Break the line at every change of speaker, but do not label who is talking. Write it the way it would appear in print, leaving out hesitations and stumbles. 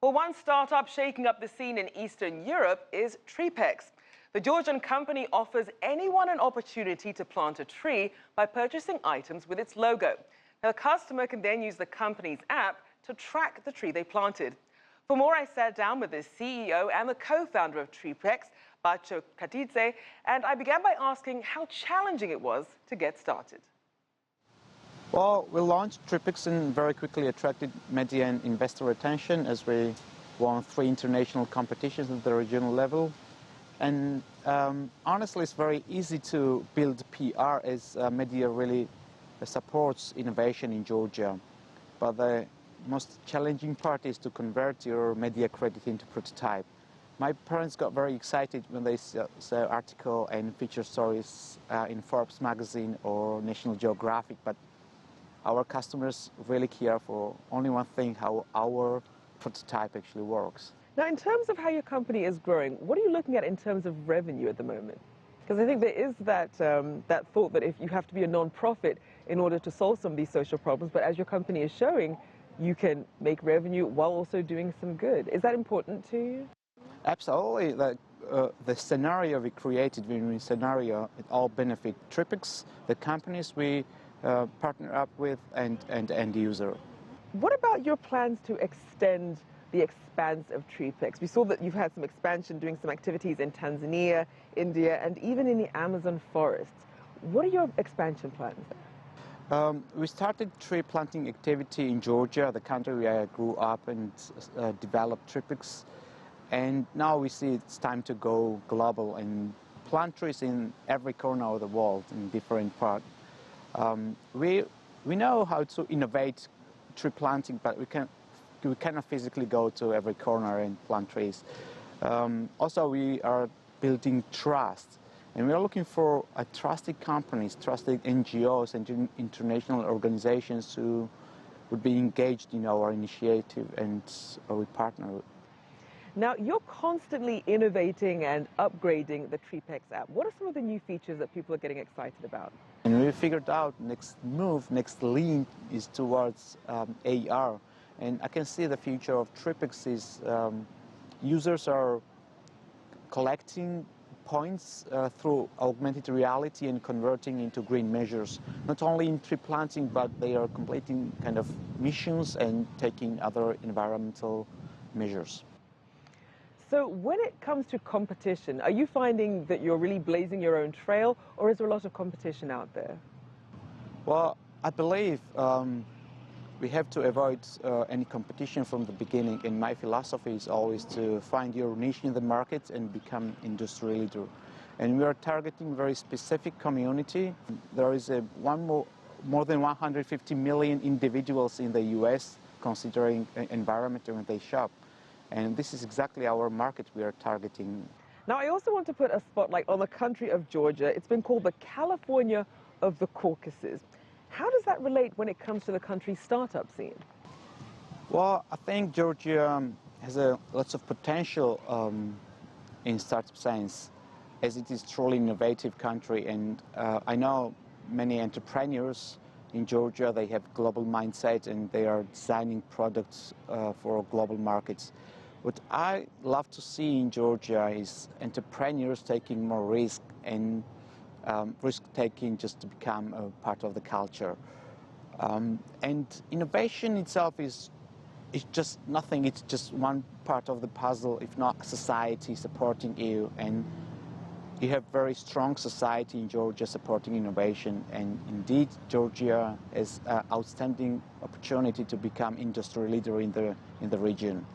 Well, one startup shaking up the scene in Eastern Europe is Treepex. The Georgian company offers anyone an opportunity to plant a tree by purchasing items with its logo. Now, the customer can then use the company's app to track the tree they planted. For more, I sat down with the CEO and the co-founder of Treepex, Bacho Khachidze, and I began by asking how challenging it was to get started.
Well, we launched Treepex and very quickly attracted media and investor attention as we won 3 international competitions at the regional level. And honestly, it's very easy to build PR as media really supports innovation in Georgia. But the most challenging part is to convert your media credit into prototype. My parents got very excited when they saw article and feature stories in Forbes magazine or National Geographic, but our customers really care for only one thing, how our prototype actually works.
Now, in terms of how your company is growing, what are you looking at in terms of revenue at the moment? Because I think there is that thought that if you have to be a non-profit in order to solve some of these social problems, but as your company is showing, you can make revenue while also doing some good. Is that important to you?
Absolutely. The scenario we created, win-win scenario, it all benefit Treepex, the companies we partner up with, and end user.
What about your plans to extend the expanse of Treepex? We saw that you've had some expansion, doing some activities in Tanzania, India, and even in the Amazon forests. What are your expansion plans?
We started tree planting activity in Georgia, the country where I grew up and developed Treepex. And now we see it's time to go global and plant trees in every corner of the world in different parts. We know how to innovate tree planting, but we cannot physically go to every corner and plant trees. Also, we are building trust, and we are looking for trusted companies, trusted NGOs and international organizations who would be engaged in our initiative and we partner with.
Now, you're constantly innovating and upgrading the Treepex app. What are some of the new features that people are getting excited about?
And we figured out next lean is towards AR. And I can see the future of Treepex is users are collecting points through augmented reality and converting into green measures. Not only in tree planting, but they are completing kind of missions and taking other environmental measures.
So when it comes to competition, are you finding that you're really blazing your own trail, or is there a lot of competition out there?
Well, I believe we have to avoid any competition from the beginning, and my philosophy is always to find your niche in the market and become industry leader. And we are targeting very specific community. There is more than 150 million individuals in the US considering environment when they shop. And this is exactly our market we are targeting.
Now, I also want to put a spotlight on the country of Georgia. It's been called the California of the Caucasus. How does that relate when it comes to the country's startup scene?
Well, I think Georgia has lots of potential in startup science, as it is truly innovative country. And I know many entrepreneurs in Georgia, they have global mindset and they are designing products for global markets. What I love to see in Georgia is entrepreneurs taking more risk and risk-taking just to become a part of the culture. And innovation itself is just nothing. It's just one part of the puzzle, if not society supporting you. And you have very strong society in Georgia supporting innovation. And indeed, Georgia has an outstanding opportunity to become industry leader in the region.